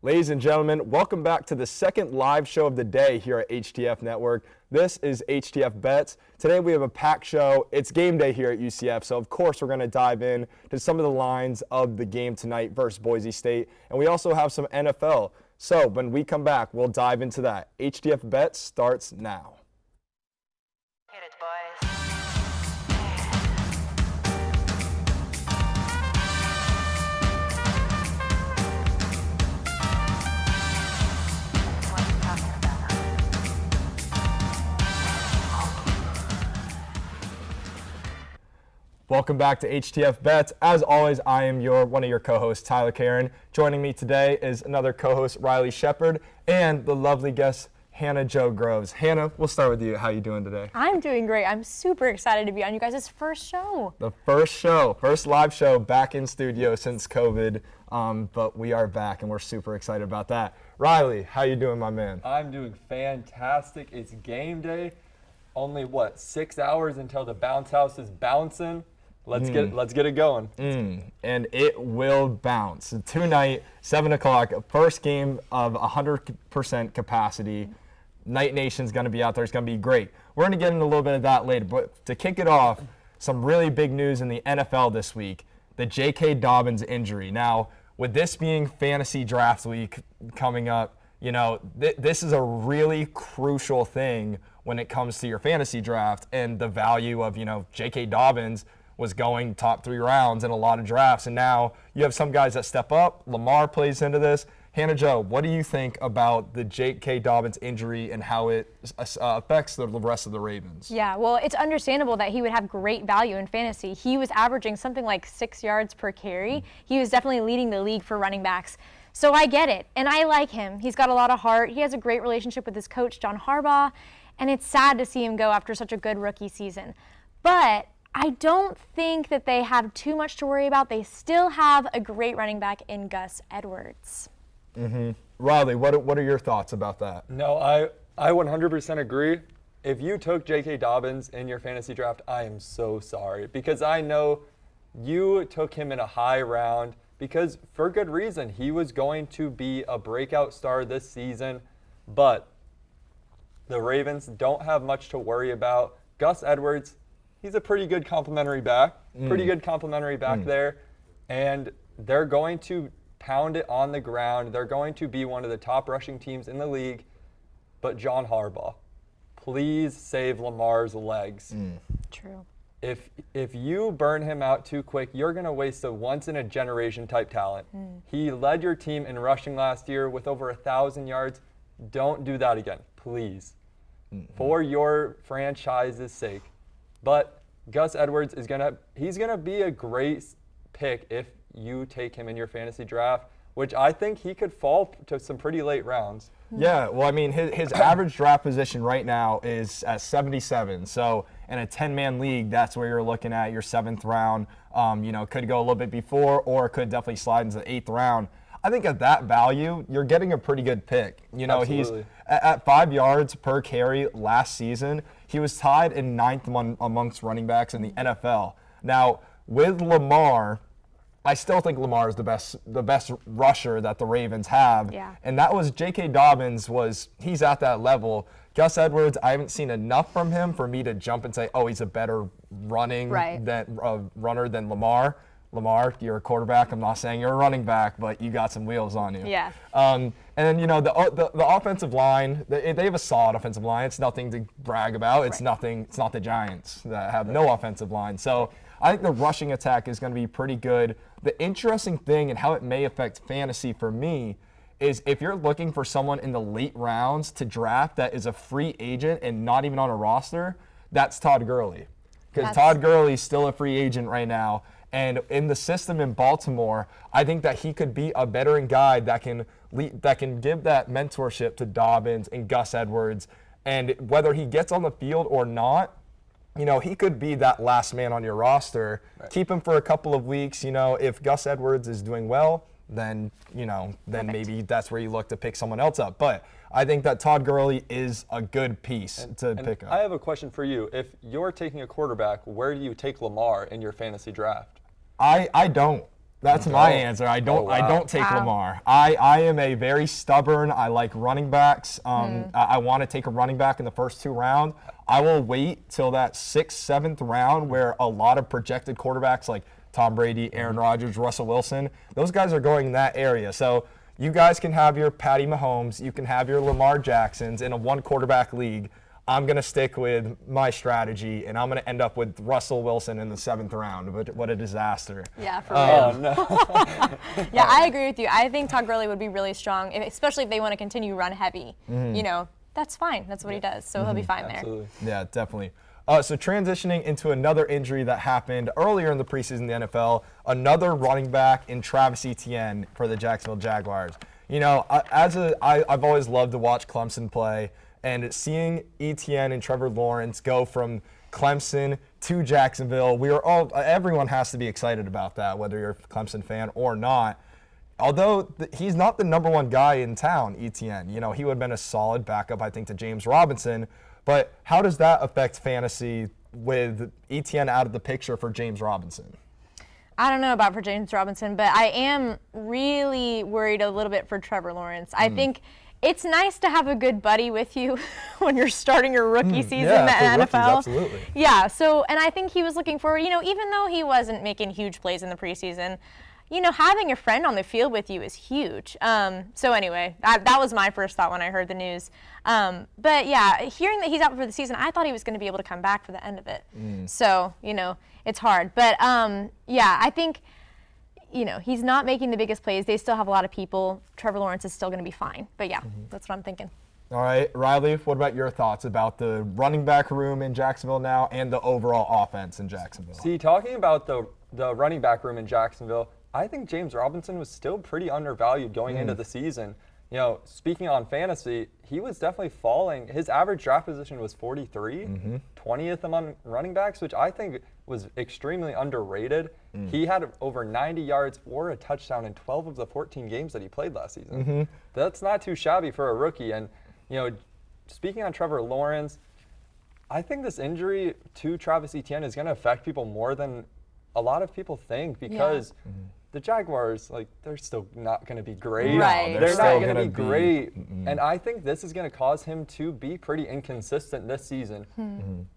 Ladies and gentlemen, welcome back to the second live show of the day here at HTF Network. This is HTF Bets. Today we have a packed show. It's game day here at UCF, so of course we're going to dive in to some of the lines of the game tonight versus Boise State. And we also have some NFL. So when we come back, we'll dive into that. HTF Bets starts now. Hit it, boys. Welcome back to HTF Bets. As always, I am one of your co-hosts, Tyler Caron. Joining me today is another co-host, Riley Sheppard, and the lovely guest, Hannah Jo Groves. Hannah, we'll start with you. How are you doing today? I'm doing great. I'm super excited to be on you guys' first show. The first live show back in studio since COVID, but we are back and we're super excited about that. Riley, how you doing, my man? I'm doing fantastic. It's game day. Only, 6 hours until the bounce house is bouncing. Let's get it going. And it will bounce. Tonight, 7 o'clock, first game of 100% capacity. Night Nation's going to be out there. It's going to be great. We're going to get into a little bit of that later. But to kick it off, some really big news in the NFL this week, the J.K. Dobbins injury. Now, with this being fantasy draft week coming up, this is a really crucial thing when it comes to your fantasy draft and the value of, J.K. Dobbins was going top 3 rounds in a lot of drafts. And now you have some guys that step up. Lamar plays into this. Hannah Jo, what do you think about the J.K. Dobbins injury and how it affects the rest of the Ravens? Yeah, well, it's understandable that he would have great value in fantasy. He was averaging something like 6 yards per carry. He was definitely leading the league for running backs. So I get it, and I like him. He's got a lot of heart. He has a great relationship with his coach, John Harbaugh, and it's sad to see him go after such a good rookie season. But I don't think that they have too much to worry about. They still have a great running back in Gus Edwards. Riley, what are your thoughts about that? No, I 100% agree. If you took J.K. Dobbins in your fantasy draft, I am so sorry. Because I know you took him in a high round because for good reason. He was going to be a breakout star this season. But the Ravens don't have much to worry about. Gus Edwards, he's a pretty good complimentary back. There. And they're going to pound it on the ground. They're going to be one of the top rushing teams in the league. But John Harbaugh, please save Lamar's legs. True. If you burn him out too quick, you're going to waste a once-in-a-generation type talent. He led your team in rushing last year with over 1,000 yards. Don't do that again, please, for your franchise's sake. But Gus Edwards he's gonna be a great pick if you take him in your fantasy draft, which I think he could fall to some pretty late rounds. Yeah, well, I mean, his average draft position right now is at 77. So in a 10-man league, that's where you're looking at your 7th round. Could go a little bit before or could definitely slide into the 8th round. I think at that value, you're getting a pretty good pick. Absolutely. He's at 5 yards per carry last season. He was tied in 9th amongst running backs in the NFL. Now, with Lamar, I still think Lamar is the best rusher that the Ravens have. Yeah. And that was J.K. Dobbins he's at that level. Gus Edwards, I haven't seen enough from him for me to jump and say, oh, he's a better runner than Lamar. Lamar, you're a quarterback. I'm not saying you're a running back, but you got some wheels on you. Yeah. And then, the offensive line, they have a solid offensive line. It's nothing to brag about. It's nothing. It's not the Giants that have no offensive line. So I think the rushing attack is going to be pretty good. The interesting thing and how it may affect fantasy for me is if you're looking for someone in the late rounds to draft that is a free agent and not even on a roster, that's Todd Gurley. Because Todd Gurley's still a free agent right now. And in the system in Baltimore, I think that he could be a veteran guy that can give that mentorship to Dobbins and Gus Edwards. And whether he gets on the field or not, he could be that last man on your roster. Right. Keep him for a couple of weeks. If Gus Edwards is doing well, then maybe that's where you look to pick someone else up. But I think that Todd Gurley is a good piece to pick up. I have a question for you. If you're taking a quarterback, where do you take Lamar in your fantasy draft? I don't. That's my answer. I don't. Oh, I wow. don't take Wow. Lamar. I am a very stubborn. I like running backs. I want to take a running back in the first 2 rounds. I will wait till that 6th, 7th round where a lot of projected quarterbacks like Tom Brady, Aaron Rodgers, Russell Wilson, those guys are going in that area. So you guys can have your Patty Mahomes. You can have your Lamar Jacksons in a 1 quarterback league. I'm going to stick with my strategy, and I'm going to end up with Russell Wilson in the 7th round. What a disaster. Yeah, for real. Oh, no. Yeah, I agree with you. I think Todd Gurley would be really strong, especially if they want to continue run heavy. You know, that's fine. That's what he does, so he'll be fine there. Absolutely. Yeah, definitely. So transitioning into another injury that happened earlier in the preseason in the NFL, another running back in Travis Etienne for the Jacksonville Jaguars. You know, I've always loved to watch Clemson play, and seeing Etienne and Trevor Lawrence go from Clemson to Jacksonville, everyone has to be excited about that, whether you're a Clemson fan or not. Although he's not the number 1 guy in town, Etienne. You know, he would have been a solid backup, I think, to James Robinson. But how does that affect fantasy with Etienne out of the picture for James Robinson? I don't know about for James Robinson, but I am really worried a little bit for Trevor Lawrence. I think it's nice to have a good buddy with you when you're starting your rookie season in the for rookies, NFL. absolutely. Yeah, so, and I think he was looking forward, you know, even though he wasn't making huge plays in the preseason, you know, having a friend on the field with you is huge. So anyway, that was my first thought when I heard the news. But yeah, hearing that he's out for the season, I thought he was going to be able to come back for the end of it. So, you know, it's hard. But yeah, I think, you know, he's not making the biggest plays. They still have a lot of people. Trevor Lawrence is still going to be fine. But yeah, that's what I'm thinking. All right, Riley, what about your thoughts about the running back room in Jacksonville now and the overall offense in Jacksonville? See, talking about the running back room in Jacksonville, I think James Robinson was still pretty undervalued going into the season. You know, speaking on fantasy, he was definitely falling. His average draft position was 43, 20th among running backs, which I think was extremely underrated. He had over 90 yards or a touchdown in 12 of the 14 games that he played last season. That's not too shabby for a rookie. And, you know, speaking on Trevor Lawrence, I think this injury to Travis Etienne is going to affect people more than a lot of people think because the Jaguars, like, they're still not going to be great. Right. No, They're still not going to gonna be great. And I think this is going to cause him to be pretty inconsistent this season.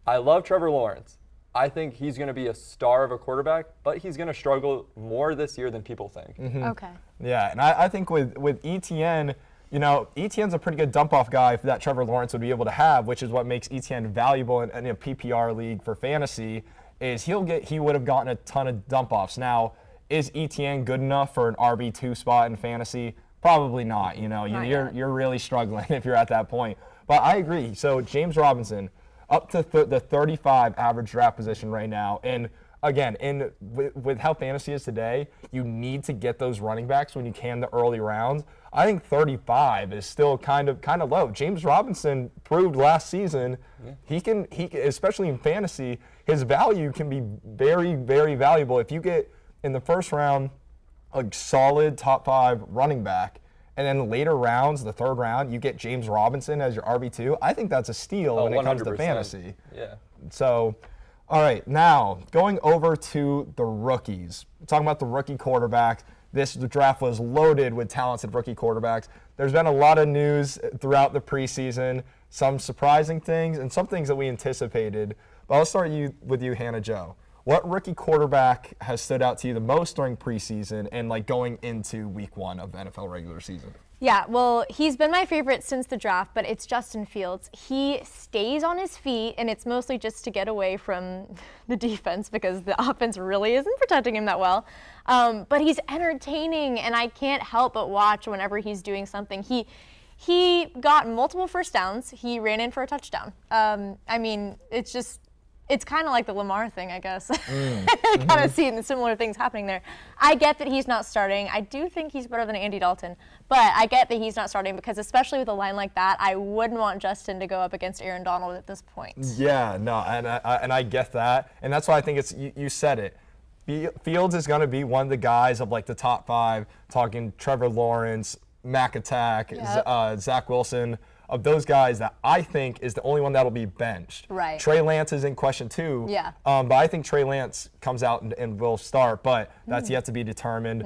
I love Trevor Lawrence. I think he's going to be a star of a quarterback, but he's going to struggle more this year than people think. Okay. Yeah, and I think with Etienne, you know, Etienne's a pretty good dump-off guy that Trevor Lawrence would be able to have, which is what makes Etienne valuable in a PPR league for fantasy, is he would have gotten a ton of dump-offs. Now, is Etienne good enough for an RB2 spot in fantasy? Probably not. You know, you're really struggling if you're at that point. But I agree. So James Robinson, up to the 35 average draft position right now. And again, with how fantasy is today, you need to get those running backs when you can the early rounds. I think 35 is still kind of low. James Robinson proved last season he can especially in fantasy, his value can be very, very valuable. If you get in the first round a solid top 5 running back, and then later rounds, the 3rd round, you get James Robinson as your RB2, I think that's a steal when it comes to 100%. fantasy. Yeah. So, all right, now going over to the rookies. Talking about the rookie quarterbacks, the draft was loaded with talented rookie quarterbacks. There's been a lot of news throughout the preseason, some surprising things and some things that we anticipated. But I'll start with you, Hannah Jo. What rookie quarterback has stood out to you the most during preseason and like going into week 1 of the NFL regular season? Yeah, well, he's been my favorite since the draft, but it's Justin Fields. He stays on his feet, and it's mostly just to get away from the defense because the offense really isn't protecting him that well. But he's entertaining, and I can't help but watch whenever he's doing something. He got multiple first downs. He ran in for a touchdown. I mean, it's kind of like the Lamar thing, I guess. I kind of see the similar things happening there. I get that he's not starting. I do think he's better than Andy Dalton, but I get that he's not starting because especially with a line like that, I wouldn't want Justin to go up against Aaron Donald at this point. Yeah, no, and I get that, and that's why I think you said it. Fields is going to be one of the guys of like the top 5, talking Trevor Lawrence, Mac Attack, Yep. Zach Wilson. of those guys that I think is the only one that'll be benched. Right. Trey Lance is in question too. Yeah. But I think Trey Lance comes out and will start, but that's yet to be determined.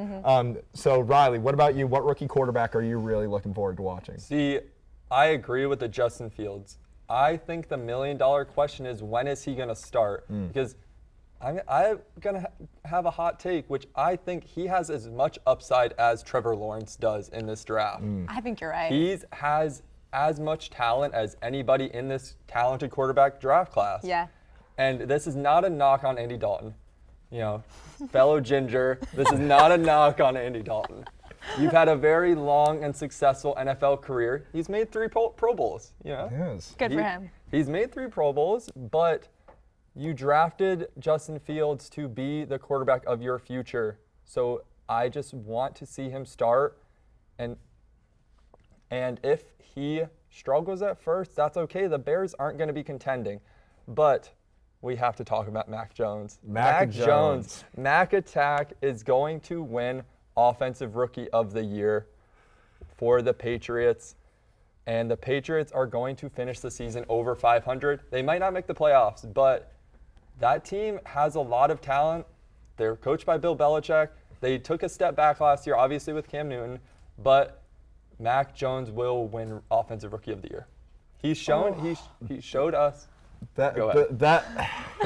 So Riley, what about you? What rookie quarterback are you really looking forward to watching? See, I agree with the Justin Fields. I think the $1 million question is, when is he going to start? Because I'm going to have a hot take, which I think he has as much upside as Trevor Lawrence does in this draft. I think you're right. He has as much talent as anybody in this talented quarterback draft class. Yeah. And this is not a knock on Andy Dalton. You know, fellow Ginger, this is not a knock on Andy Dalton. You've had a very long and successful NFL career. He's made 3 Pro Bowls, you know? Yes. Good for him. He's made 3 Pro Bowls, but you drafted Justin Fields to be the quarterback of your future. So I just want to see him start. And if he struggles at first, that's okay. The Bears aren't going to be contending. But we have to talk about Mac Jones. Mac Jones. Mac Attack is going to win Offensive Rookie of the Year for the Patriots. And the Patriots are going to finish the season over 500. They might not make the playoffs, but that team has a lot of talent. They're coached by Bill Belichick. They took a step back last year, obviously with Cam Newton, but Mac Jones will win Offensive Rookie of the Year. He's shown. He showed us. Go ahead.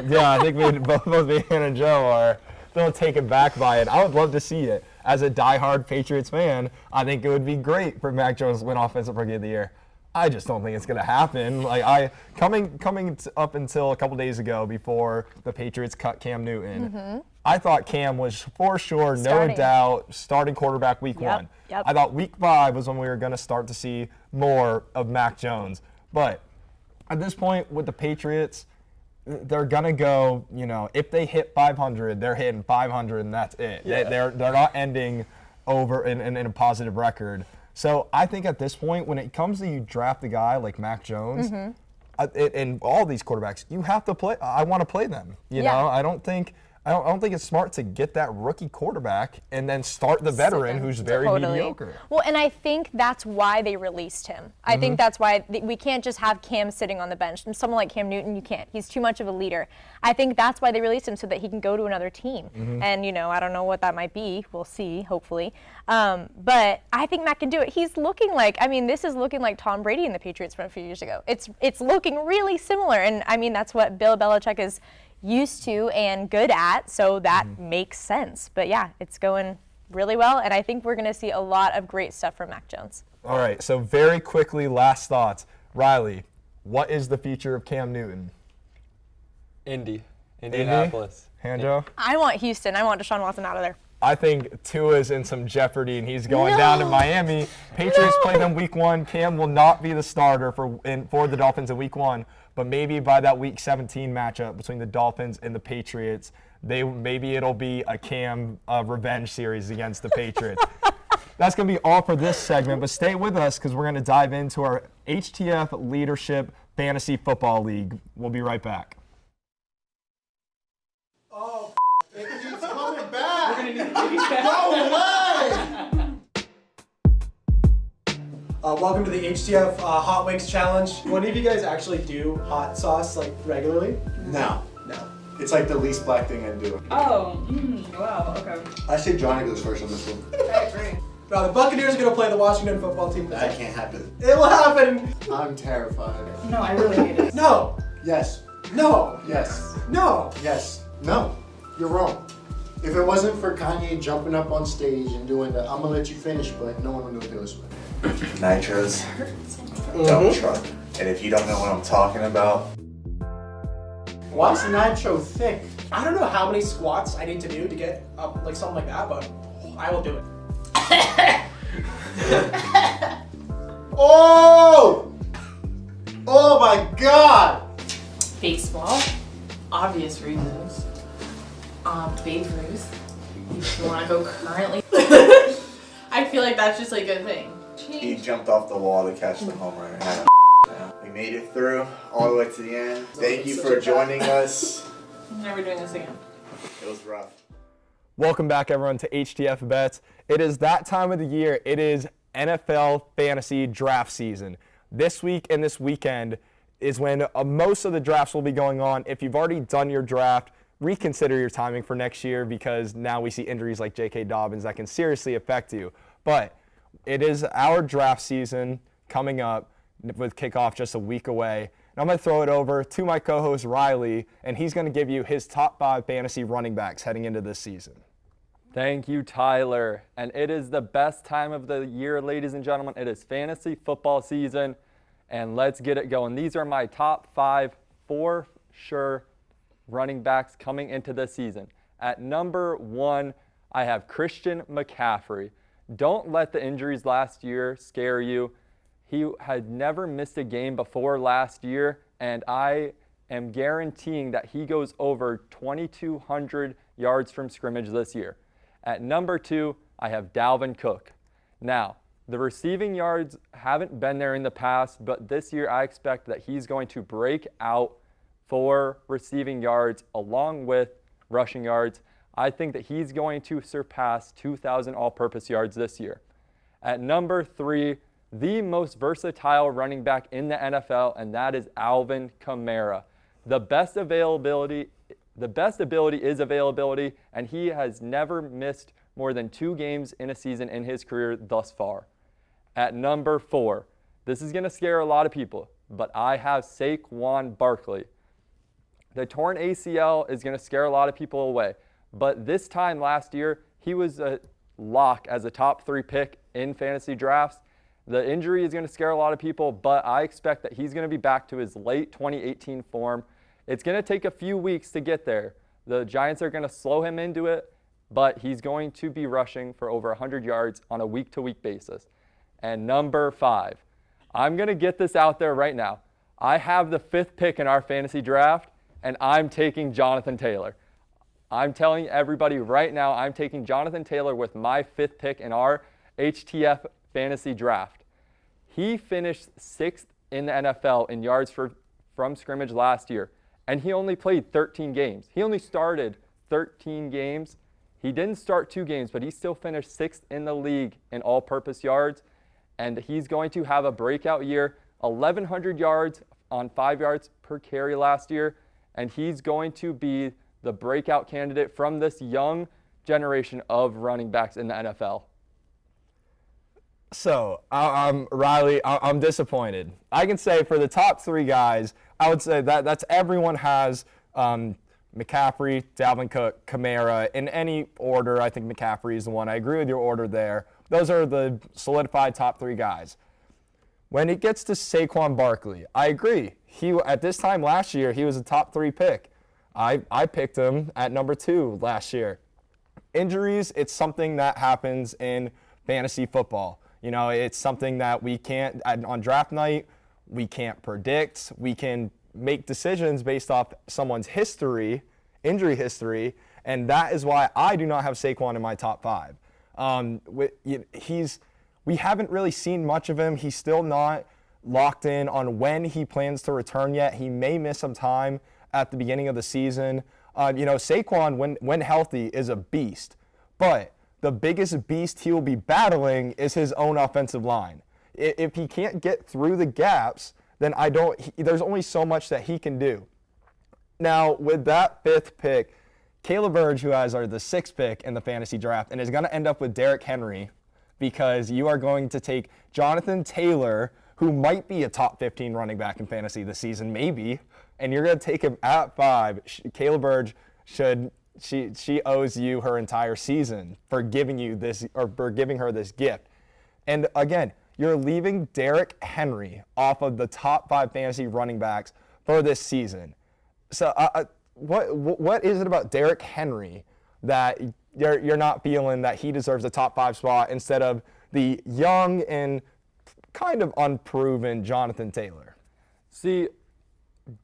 Yeah, I think both me and Joe are a little taken back by it. I would love to see it. As a diehard Patriots fan, I think it would be great for Mac Jones to win Offensive Rookie of the Year. I just don't think it's going to happen. Like coming up until a couple days ago, before the Patriots cut Cam Newton, I thought Cam was for sure, no doubt, starting quarterback week 1. Yep. I thought week 5 was when we were going to start to see more of Mac Jones. But at this point with the Patriots, they're going to go, you know, if they hit 500, they're hitting 500 and that's it. Yeah. They're not ending over in a positive record. So I think at this point, when it comes to you draft a guy like Mac Jones, and all these quarterbacks, you have to play. I want to play them. You know, I don't think it's smart to get that rookie quarterback and then start the veteran who's very mediocre. Well, and I think that's why they released him. I think that's why we can't just have Cam sitting on the bench. And someone like Cam Newton, you can't. He's too much of a leader. I think that's why they released him, so that he can go to another team. And, you know, I don't know what that might be. We'll see, hopefully. But I think Mac can do it. He's looking like, I mean, this is looking like Tom Brady in the Patriots from a few years ago. It's looking really similar. And, I mean, that's what Bill Belichick is used to and good at, so that makes sense. But yeah, it's going really well, and I think we're going to see a lot of great stuff from Mac Jones. All right, so very quickly, last thoughts. Riley, what is the future of Cam Newton? Indianapolis. Hanjo? I want Houston. I want Deshaun Watson out of there. I think Tua's in some jeopardy, and he's going down to Miami. Patriots play them week 1. Cam will not be the starter for the Dolphins in week 1, but maybe by that week 17 matchup between the Dolphins and the Patriots, maybe it'll be a Cam revenge series against the Patriots. That's going to be all for this segment, but stay with us because we're going to dive into our HTF Leadership Fantasy Football League. We'll be right back. Oh, it keeps coming back. We're gonna need no way. Welcome to the HTF Hot Wings Challenge. What do you guys actually do hot sauce like regularly? No. No. It's like the least black thing I do. Oh, wow, okay. I say Johnny goes first on this one. I agree. Now the Buccaneers are gonna play the Washington football team. That can't happen. It will happen. I'm terrified. No, I really hate it. No. Yes. No. Yes. No. Yes. No. You're wrong. If it wasn't for Kanye jumping up on stage and doing the I'm gonna let you finish, but no one would know what it was. Nitros, dump truck. And if you don't know what I'm talking about, Why is nitro thick? I don't know how many squats I need to do to get up like something like that, but I will do it. Oh! Oh my God! Baseball, obvious reasons. Babe Ruth, if you want to go currently. I feel like that's just like a thing. he jumped off the wall to catch the home run and had a now. We made it through all the way to the end. Thank you for joining us. I'm never doing this again. It was rough. Welcome back, everyone, to HTF Bets. It is that time of the year. It is NFL fantasy draft season. this week and this weekend is when most of the drafts will be going on. If you've already done your draft, reconsider your timing for next year, because now we see injuries like J.K. Dobbins that can seriously affect you. But it is our draft season coming up with kickoff just a week away. And I'm going to throw it over to my co-host Riley, and he's going to give you his top 5 fantasy running backs heading into this season. Thank you, Tyler. And it is the best time of the year, ladies and gentlemen. It is fantasy football season, and let's get it going. These are my top 5 for sure running backs coming into this season. At number 1, I have Christian McCaffrey. Don't let the injuries last year scare you. He had never missed a game before last year, and I am guaranteeing that he goes over 2,200 yards from scrimmage this year. At number 2, I have Dalvin Cook. Now, the receiving yards haven't been there in the past, but this year I expect that he's going to break out for receiving yards along with rushing yards. I think that he's going to surpass 2,000 all-purpose yards this year. At number 3, the most versatile running back in the NFL, and that is Alvin Kamara. The best ability is availability, and he has never missed more than 2 games in a season in his career thus far. At number 4, this is going to scare a lot of people, but I have Saquon Barkley. The torn ACL is going to scare a lot of people away, but this time last year, he was a lock as a top 3 pick in fantasy drafts. The injury is going to scare a lot of people, but I expect that he's going to be back to his late 2018 form. It's going to take a few weeks to get there. The Giants are going to slow him into it, but he's going to be rushing for over 100 yards on a week-to-week basis. And number 5, I'm going to get this out there right now. I have the 5th pick in our fantasy draft, and I'm taking Jonathan Taylor. I'm telling everybody right now, I'm taking Jonathan Taylor with my 5th pick in our HTF fantasy draft. He finished 6th in the NFL in yards from scrimmage last year, and he only played 13 games. He only started 13 games. He didn't start 2 games, but he still finished 6th in the league in all-purpose yards, and he's going to have a breakout year, 1,100 yards on 5 yards per carry last year, and he's going to be the breakout candidate from this young generation of running backs in the NFL. So, Riley, I'm disappointed. I can say for the top 3 guys, I would say that's everyone has McCaffrey, Dalvin Cook, Kamara. In any order, I think McCaffrey is the one. I agree with your order there. Those are the solidified top 3 guys. When it gets to Saquon Barkley, I agree. At this time last year, he was a top 3 pick. I picked him at number 2 last year. Injuries, it's something that happens in fantasy football. You know, it's something that we can't, on draft night, we can't predict. We can make decisions based off someone's history, injury history, and that is why I do not have Saquon in my top 5. We haven't really seen much of him. He's still not locked in on when he plans to return yet. He may miss some time at the beginning of the season. Saquon, when healthy, is a beast, but the biggest beast he will be battling is his own offensive line. If he can't get through the gaps, then there's only so much that he can do. Now, with that 5th pick, Caleb Burge, who has the 6th pick in the fantasy draft, and is going to end up with Derrick Henry, because you are going to take Jonathan Taylor, who might be a top 15 running back in fantasy this season, maybe, and you're going to take him at 5. Caleb Burge she owes you her entire season for giving you this, or for giving her this gift. And again, you're leaving Derrick Henry off of the top 5 fantasy running backs for this season. So what is it about Derrick Henry that you're not feeling that he deserves a top 5 spot instead of the young and kind of unproven Jonathan Taylor? See,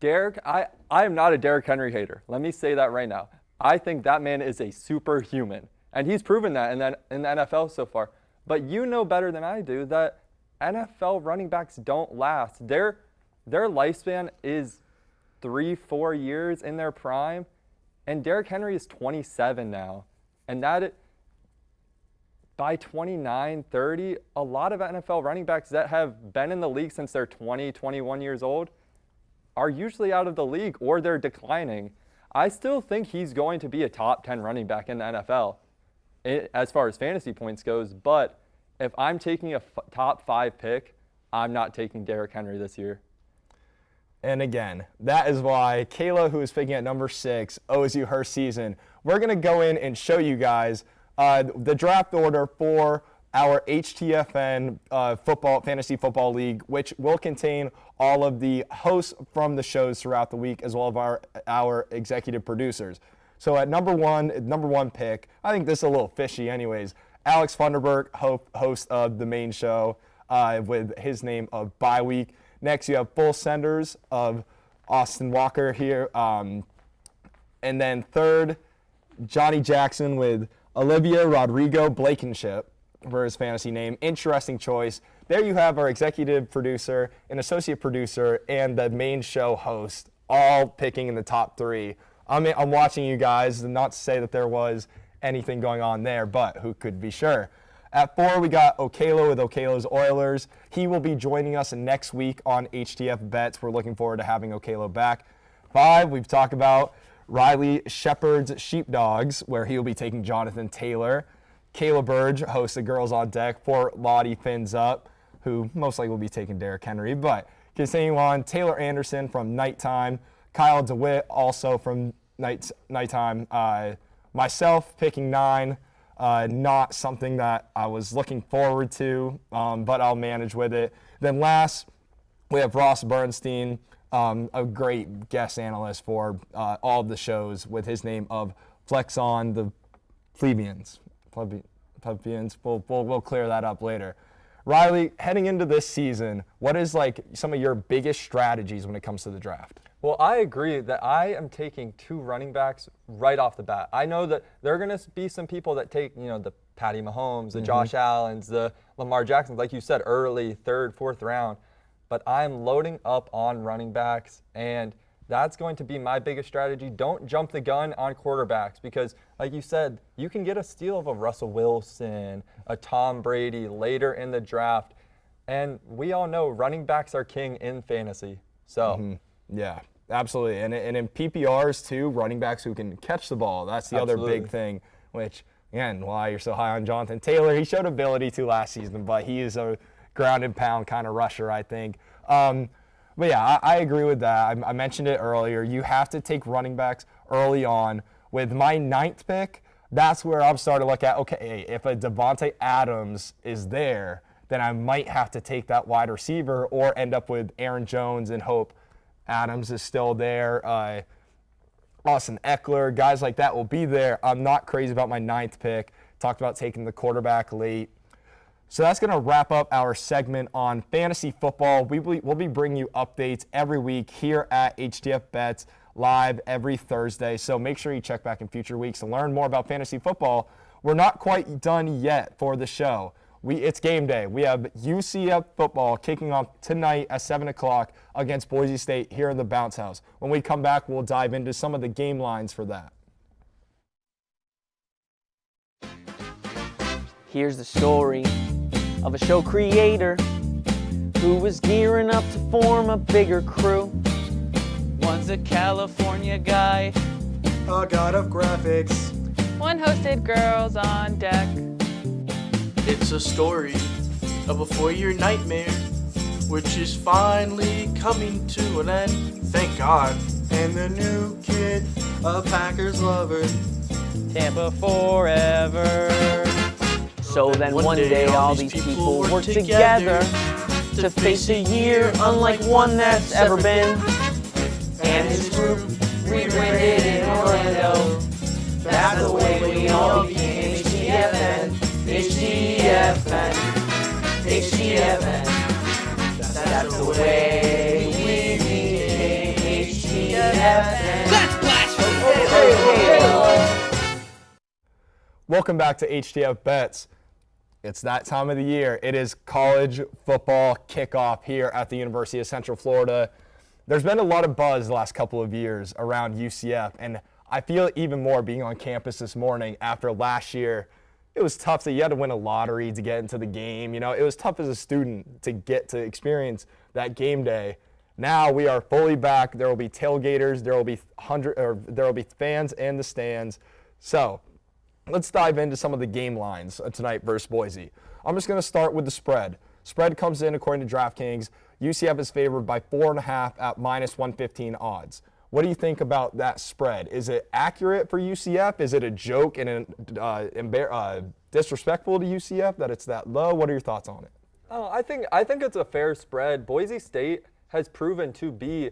Derrick, I am not a Derrick Henry hater. Let me say that right now. I think that man is a superhuman, and he's proven that in the NFL so far. But you know better than I do that NFL running backs don't last. Their lifespan is 3-4 years in their prime, and Derrick Henry is 27 now. And by 29, 30, a lot of NFL running backs that have been in the league since they're 20, 21 years old are usually out of the league or they're declining. I still think he's going to be a top 10 running back in the NFL as far as fantasy points goes, but if I'm taking a top 5 pick, I'm not taking Derrick Henry this year. And again, that is why Kayla, who is picking at number 6, owes you her season. We're going to go in and show you guys the draft order for our HTFN fantasy football league, which will contain all of the hosts from the shows throughout the week, as well as our executive producers. So at number one pick, I think this is a little fishy anyways, Alex Funderburk, host of the main show with his name of Bye Week. Next, you have Full Senders of Austin Walker here. And then third, Johnny Jackson with Olivia Rodrigo Blankenship for his fantasy name. Interesting choice. There you have our executive producer, an associate producer, and the main show host, all picking in the top 3. I'm watching you guys, not to say that there was anything going on there, but who could be sure. At 4, we got Okelo with Okelo's Oilers. He will be joining us next week on HTF Bets. We're looking forward to having Okelo back. 5, we've talked about Riley Sheppard's Sheepdogs, where he will be taking Jonathan Taylor. Kayla Burge hosts the Girls on Deck for Lottie Fins Up, who most likely will be taking Derrick Henry. But continuing on, Taylor Anderson from Nighttime. Kyle DeWitt also from Nighttime. Myself picking 9. Not something that I was looking forward to, but I'll manage with it. Then last, we have Ross Bernstein, a great guest analyst for all of the shows with his name of Flex on the Plebeians. We'll clear that up later. Riley, heading into this season, what is like some of your biggest strategies when it comes to the draft? Well, I agree that I am taking 2 running backs right off the bat. I know that there are going to be some people that take, the Patty Mahomes, the Josh Allens, the Lamar Jacksons, like you said, early, 3rd, 4th round. But I'm loading up on running backs, and that's going to be my biggest strategy. Don't jump the gun on quarterbacks because, like you said, you can get a steal of a Russell Wilson, a Tom Brady later in the draft. And we all know running backs are king in fantasy. So, Yeah. Absolutely, and in PPRs too, running backs who can catch the ball. That's the other big thing, which, again, why you're so high on Jonathan Taylor. He showed ability to last season, but he is a ground and pound kind of rusher, I think. But yeah, I agree with that. I mentioned it earlier. You have to take running backs early on. With my 9th pick, that's where I'm starting to look at, okay, if a Devontae Adams is there, then I might have to take that wide receiver or end up with Aaron Jones and hope Adams is still there. Austin Eckler, guys like that will be there. I'm not crazy about my 9th pick. Talked about taking the quarterback late. So that's going to wrap up our segment on fantasy football. We'll be bringing you updates every week here at HTF Bets live every Thursday. So make sure you check back in future weeks to learn more about fantasy football. We're not quite done yet for the show. It's game day. We have UCF football kicking off tonight at 7 o'clock against Boise State here in the Bounce House. When we come back, we'll dive into some of the game lines for that. Here's the story of a show creator who was gearing up to form a bigger crew. One's a California guy, A god of graphics. One hosted Girls on Deck. It's a story of a 4-year nightmare, which is finally coming to an end. Thank God. And the new kid, a Packers lover. Tampa forever. So then one day all these people work together to face a year unlike one that's ever been. And his group rebranded in Orlando. That's the way we all became HTFN. HTFN. HTFN. That's the way we became HTFN. That's blasphemy! Welcome back to HTF Bets. It's that time of the year. It is college football kickoff here at the University of Central Florida. There's been a lot of buzz the last couple of years around UCF, and I feel even more being on campus this morning after last year it was tough. So you had to win a lottery to get into the game. You know, it was tough as a student to get to experience that game day. Now we are fully back. There will be tailgaters. There will be fans in the stands. So let's dive into some of the game lines tonight versus Boise. I'm just going to start with the spread. Spread comes in according to DraftKings. UCF is favored by 4.5 at minus 115 odds. What do you think about that spread? Is it accurate for UCF? Is it a joke and disrespectful to UCF that it's that low? What are your thoughts on it? Oh, I think it's a fair spread. Boise State has proven to be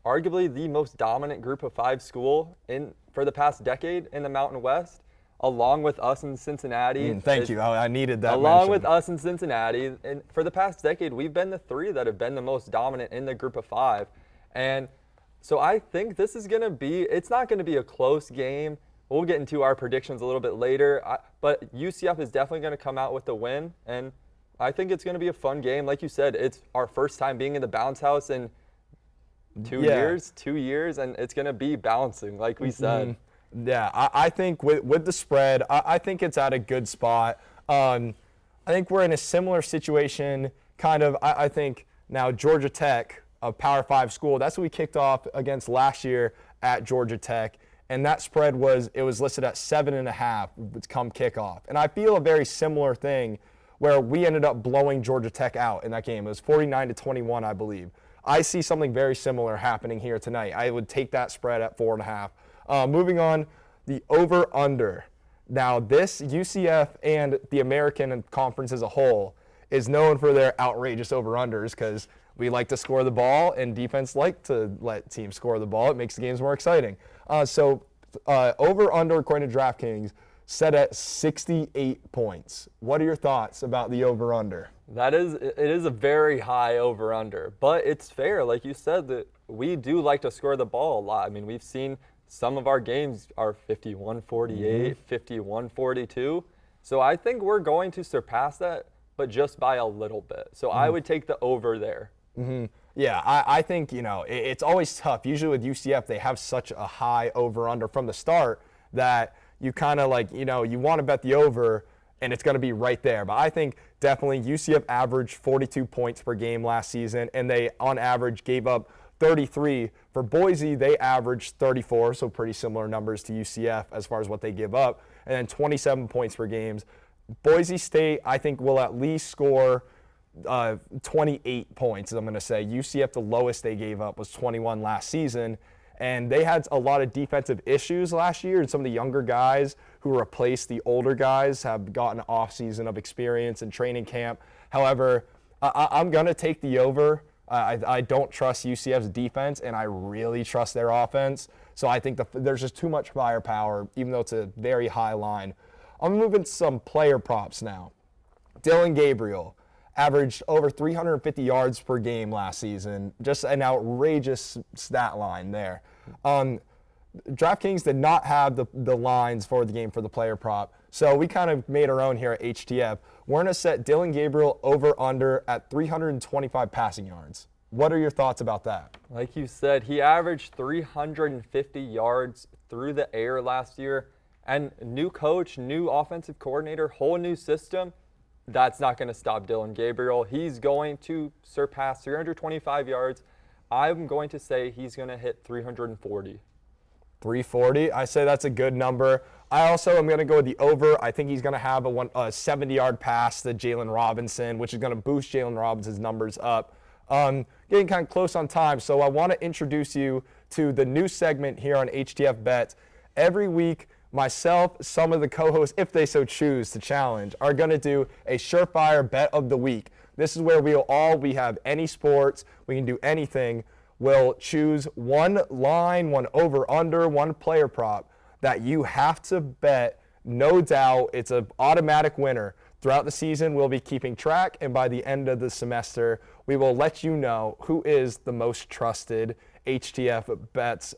arguably the most dominant group of 5 school for the past decade in the Mountain West, along with us in Cincinnati. Thank you. I needed that Along mention. with us in Cincinnati. And for the past decade, we've been the 3 that have been the most dominant in the group of 5. And so I think this is going to be, it's not going to be a close game. We'll get into our predictions a little bit later. But UCF is definitely going to come out with the win. And I think it's going to be a fun game. Like you said, it's our first time being in the Bounce House in 2 years, and it's going to be bouncing, like we said. Yeah, I think with the spread, I think it's at a good spot. I think we're in a similar situation, kind of. I think now Georgia Tech, a Power 5 school, that's what we kicked off against last year at Georgia Tech, and that spread was listed at 7.5 come kickoff. And I feel a very similar thing where we ended up blowing Georgia Tech out in that game. It was 49-21, I believe. I see something very similar happening here tonight. I would take that spread at 4.5. Moving on, the over-under. Now, this UCF and the American Conference as a whole is known for their outrageous over-unders because we like to score the ball, and defense like to let teams score the ball. It makes the games more exciting. Over-under, according to DraftKings, set at 68 points. What are your thoughts about the over-under? It is a very high over-under, but it's fair. Like you said, that we do like to score the ball a lot. I mean, we've seen some of our games are 51-48, 51-42. So I think we're going to surpass that, but just by a little bit. So I would take the over there. Yeah, I think, it's always tough. Usually with UCF, they have such a high over-under from the start that you kind of you want to bet the over, and it's going to be right there. But I think definitely UCF averaged 42 points per game last season, and they, on average, gave up 33. For Boise, they averaged 34, so pretty similar numbers to UCF as far as what they give up, and then 27 points per game. Boise State, I think, will at least score 28 points, I'm going to say. UCF, the lowest they gave up was 21 last season. And they had a lot of defensive issues last year, and some of the younger guys who replaced the older guys have gotten an off-season of experience in training camp. However, I'm going to take the over. I don't trust UCF's defense, and I really trust their offense. So I think there's just too much firepower, even though it's a very high line. I'm moving to some player props now. Dylan Gabriel averaged over 350 yards per game last season. Just an outrageous stat line there. DraftKings did not have the lines for the game for the player prop, so we kind of made our own here at HTF. We're going to set Dylan Gabriel over-under at 325 passing yards. What are your thoughts about that? Like you said, he averaged 350 yards through the air last year, and new coach, new offensive coordinator, whole new system. That's not going to stop Dylan Gabriel. He's going to surpass 325 yards. I'm going to say he's going to hit 340. 340. I say that's a good number. I also am going to go with the over. I think he's going to have a 70-yard pass to Jalen Robinson, which is going to boost Jalen Robinson's numbers up. Getting kind of close on time, so I want to introduce you to the new segment here on HTF Bets. Every week, myself, some of the co-hosts, if they so choose to challenge, are going to do a surefire bet of the week. This is where we have any sports, we can do anything. We'll choose one line, one over-under, one player prop that you have to bet. No doubt, it's an automatic winner. Throughout the season, we'll be keeping track, and by the end of the semester, we will let you know who is the most trusted HTF Bets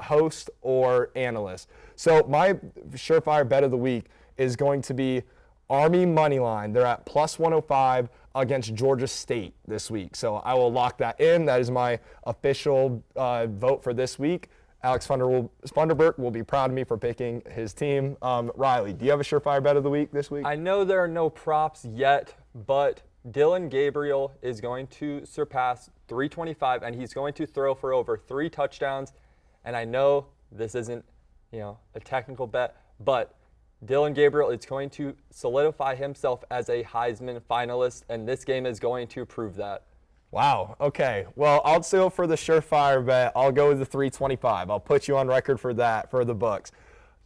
host or analyst. So my surefire bet of the week is going to be Army Moneyline. They're at plus 105 against Georgia State this week. So I will lock that in. That is my official vote for this week. Alex Funderburk will be proud of me for picking his team. Riley, do you have a surefire bet of the week this week? I know there are no props yet, but Dylan Gabriel is going to surpass 325, and he's going to throw for over 3 touchdowns. And I know this isn't, a technical bet, but Dylan Gabriel is going to solidify himself as a Heisman finalist, and this game is going to prove that. Wow. Okay. Well, I'll still for the surefire bet. I'll go with the 325. I'll put you on record for that for the books.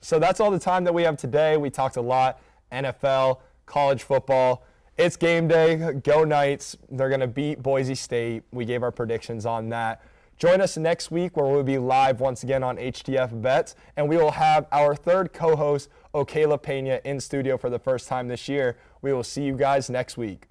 So that's all the time that we have today. We talked a lot NFL, college football. It's game day. Go Knights. They're going to beat Boise State. We gave our predictions on that. Join us next week where we'll be live once again on HTF Bets, and we will have our third co-host, Okayla Pena, in studio for the first time this year. We will see you guys next week.